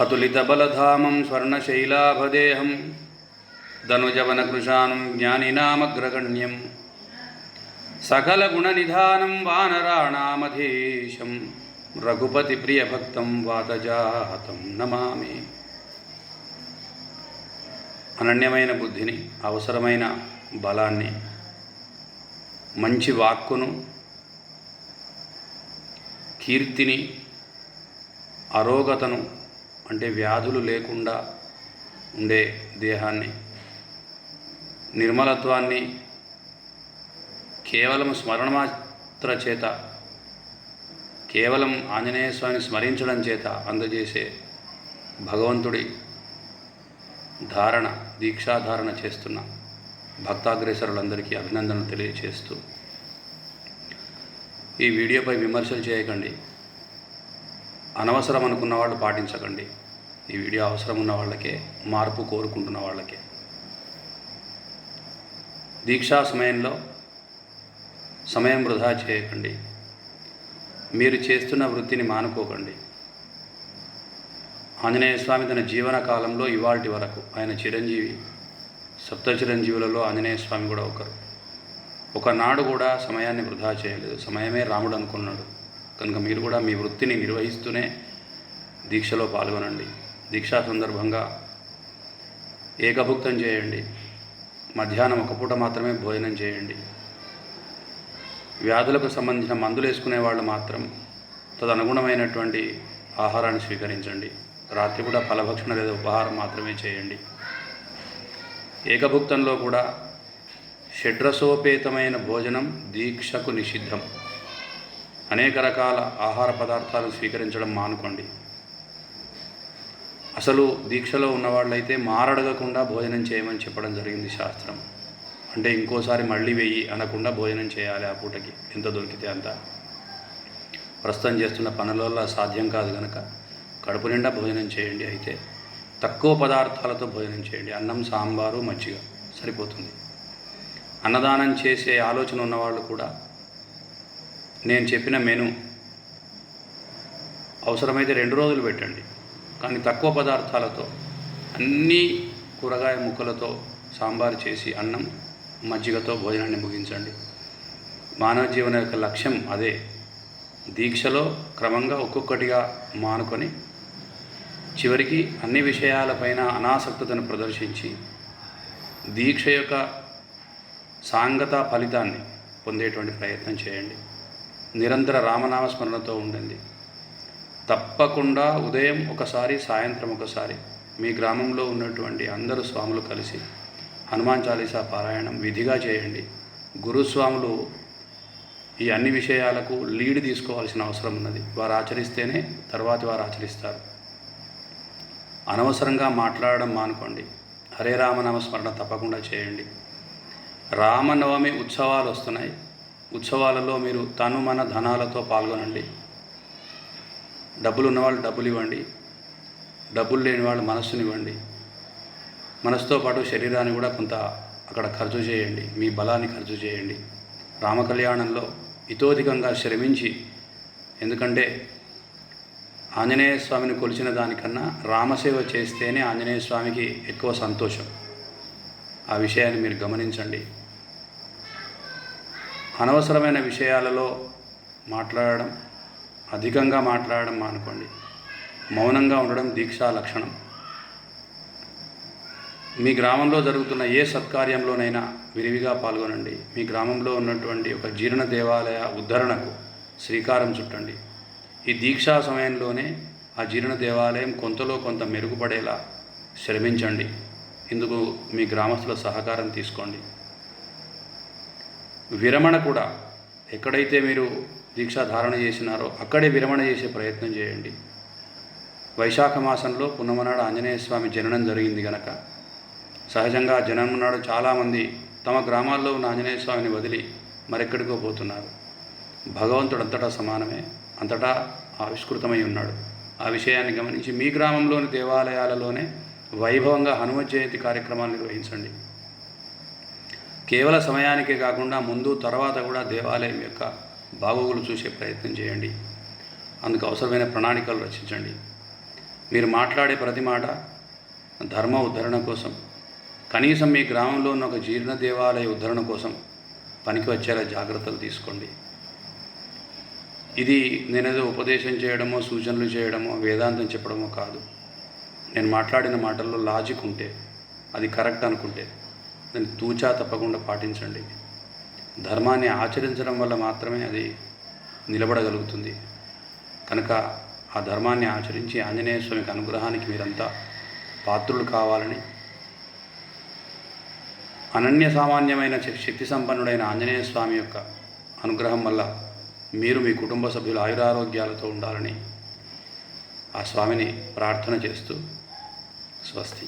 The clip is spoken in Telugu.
అతులితబలధామం స్వర్ణశైలాభదేహం ధనుజవనకృశానం జ్ఞానినామగ్రగణ్యం సకలగుణనిధానం వానరాణామధీశం రఘుపతి ప్రియభక్తం వాతజాతం నమామి. అనన్యమైన బుద్ధిని, అవసరమైన బలాన్ని, మంచి వాక్కును, కీర్తిని, అరోగతను అంటే వ్యాధులు లేకుండా ఉండే దేహాన్ని, నిర్మలత్వాన్ని కేవలం స్మరణమాత్ర చేత, కేవలం ఆంజనేయ స్వామిని స్మరించడం చేత అందజేసే భగవంతుడి ధారణ, దీక్షాధారణ చేస్తున్న భక్తాగ్రేసరులందరికీ అభినందనలు తెలియజేస్తూ, ఈ వీడియోపై విమర్శలు చేయకండి, అనవసరం అనుకున్న వాళ్ళు పాటించకండి. ఈ వీడియో అవసరం ఉన్న వాళ్ళకే, మార్పు కోరుకుంటున్న వాళ్ళకే. దీక్షా సమయంలో సమయం వృధా చేయకండి. మీరు చేస్తున్న వృత్తిని మానుకోకండి. ఆంజనేయ స్వామి తన జీవన కాలంలో ఇవాల్టి వరకు ఆయన చిరంజీవి, సప్త చిరంజీవులలో ఆంజనేయ స్వామి కూడా ఒకరు. ఒకనాడు కూడా సమయాన్ని వృధా చేయలేదు. సమయమే రాముడు అనుకున్నాడు. కనుక మీరు కూడా మీ వృత్తిని నిర్వహిస్తూనే దీక్షలో పాల్గొనండి. దీక్షా సందర్భంగా ఏకభుక్తం చేయండి. మధ్యాహ్నం ఒక పూట మాత్రమే భోజనం చేయండి. వ్యాధులకు సంబంధించిన మందులు వేసుకునే వాళ్ళు మాత్రం తదనుగుణమైనటువంటి ఆహారాన్ని స్వీకరించండి. రాత్రిపూట ఫలభక్షణ లేదా ఉపహారం మాత్రమే చేయండి. ఏకభుక్తంలో కూడా షడ్రసోపేతమైన భోజనం దీక్షకు నిషిద్ధం. అనేక రకాల ఆహార పదార్థాలు స్వీకరించడం మానుకోండి. అసలు దీక్షలో ఉన్నవాళ్ళైతే మారడగకుండా భోజనం చేయమని చెప్పడం జరిగింది శాస్త్రం. అంటే ఇంకోసారి మళ్ళీ వెయ్యి అనకుండా భోజనం చేయాలి ఆ పూటకి, ఎంత దొరికితే అంత. ప్రస్తుతం చేస్తున్న పనుల వల్ల సాధ్యం కాదు కనుక కడుపు నిండా భోజనం చేయండి. అయితే తక్కువ పదార్థాలతో భోజనం చేయండి. అన్నం, సాంబారు, మజ్జిగ సరిపోతుంది. అన్నదానం చేసే ఆలోచన ఉన్నవాళ్ళు కూడా నేను చెప్పిన మెను అవసరమైతే 2 రోజులు పెట్టండి. కానీ తక్కువ పదార్థాలతో, అన్ని కూరగాయ ముక్కలతో సాంబారు చేసి అన్నం, మజ్జిగతో భోజనాన్ని ముగించండి. మానవ జీవన యొక్క లక్ష్యం అదే. దీక్షలో క్రమంగా ఒక్కొక్కటిగా మానుకొని చివరికి అన్ని విషయాలపైన అనాసక్తతను ప్రదర్శించి దీక్ష యొక్క సాంగత ఫలితాన్ని పొందేటువంటి ప్రయత్నం చేయండి. నిరంతర రామనామ స్మరణతో ఉండండి. తప్పకుండా ఉదయం ఒకసారి, సాయంత్రం ఒకసారి మీ గ్రామంలో ఉన్నటువంటి అందరూ స్వాములు కలిసి హనుమాన్ చాలీసా పారాయణం విధిగా చేయండి. గురుస్వాములు ఈ అన్ని విషయాలకు లీడ్ తీసుకోవాల్సిన అవసరం ఉన్నది. వారు ఆచరిస్తేనే తర్వాతి వారు ఆచరిస్తారు. అనవసరంగా మాట్లాడడం మానుకోండి. హరే రామనామ స్మరణ తప్పకుండా చేయండి. రామనవమి ఉత్సవాలు వస్తున్నాయి. ఉత్సవాలలో మీరు తను మన ధనాలతో పాల్గొనండి. డబ్బులు ఉన్నవాళ్ళు డబ్బులు ఇవ్వండి. డబ్బులు లేని వాళ్ళు మనస్సునివ్వండి. మనసుతో పాటు శరీరాన్ని కూడా కొంత అక్కడ ఖర్చు చేయండి. మీ బలాన్ని ఖర్చు చేయండి. రామకళ్యాణంలో ఇతోధికంగా శ్రమించి, ఎందుకంటే ఆంజనేయ స్వామిని కొలిచిన దానికన్నా రామసేవ చేస్తేనే ఆంజనేయ స్వామికి ఎక్కువ సంతోషం. ఆ విషయాన్ని మీరు గమనించండి. అనవసరమైన విషయాలలో మాట్లాడడం, అధికంగా మాట్లాడడం మానుకోండి. మౌనంగా ఉండడం దీక్షా లక్షణం. మీ గ్రామంలో జరుగుతున్న ఏ సత్కార్యంలోనైనా విరివిగా పాల్గొనండి. మీ గ్రామంలో ఉన్నటువంటి ఒక జీర్ణ దేవాలయ ఉద్ధరణకు శ్రీకారం చుట్టండి. ఈ దీక్షా సమయంలోనే ఆ జీర్ణ దేవాలయం కొంతలో కొంత మెరుగుపడేలా శ్రమించండి. ఇందుకు మీ గ్రామస్తుల సహకారం తీసుకోండి. విరమణ కూడా ఎక్కడైతే మీరు దీక్షా ధారణ చేసినారో అక్కడే విరమణ చేసే ప్రయత్నం చేయండి. వైశాఖ మాసంలో పున్నమనాడు ఆంజనేయ స్వామి జననం జరిగింది కనుక సహజంగా జననం నాడు చాలామంది తమ గ్రామాల్లో ఉన్న ఆంజనేయ స్వామిని వదిలి మరెక్కడికో పోతున్నారు. భగవంతుడు అంతటా సమానమే, అంతటా ఆవిష్కృతమై ఉన్నాడు. ఆ విషయాన్ని గమనించి మీ గ్రామంలోని దేవాలయాలలోనే వైభవంగా హనుమత్ జయంతి కార్యక్రమాలు నిర్వహించండి. కేవల సమయానికే కాకుండా ముందు తర్వాత కూడా దేవాలయం యొక్క బాగోగులు చూసే ప్రయత్నం చేయండి. అందుకు అవసరమైన ప్రణాళికలు రచించండి. మీరు మాట్లాడే ప్రతి మాట ధర్మ ఉద్ధరణ కోసం, కనీసం మీ గ్రామంలో ఉన్న ఒక జీర్ణ దేవాలయ ఉద్ధరణ కోసం పనికి వచ్చేలా జాగ్రత్తలు తీసుకోండి. ఇది నేనేదో ఉపదేశం చేయడమో, సూచనలు చేయడమో, వేదాంతం చెప్పడమో కాదు. నేను మాట్లాడిన మాటల్లో లాజిక్ ఉంటే, అది కరెక్ట్ అనుకుంటే దాన్ని తూచా తప్పకుండా పాటించండి. ధర్మాన్ని ఆచరించడం వల్ల మాత్రమే అది నిలబడగలుగుతుంది. కనుక ఆ ధర్మాన్ని ఆచరించి ఆంజనేయ స్వామికి అనుగ్రహానికి మీరంతా పాత్రులు కావాలని, అనన్య సామాన్యమైన శక్తి సంపన్నుడైన ఆంజనేయ స్వామి యొక్క అనుగ్రహం వల్ల మీరు మీ కుటుంబ సభ్యులు ఆయురారోగ్యాలతో ఉండాలని ఆ స్వామిని ప్రార్థన చేస్తూ స్వస్తి.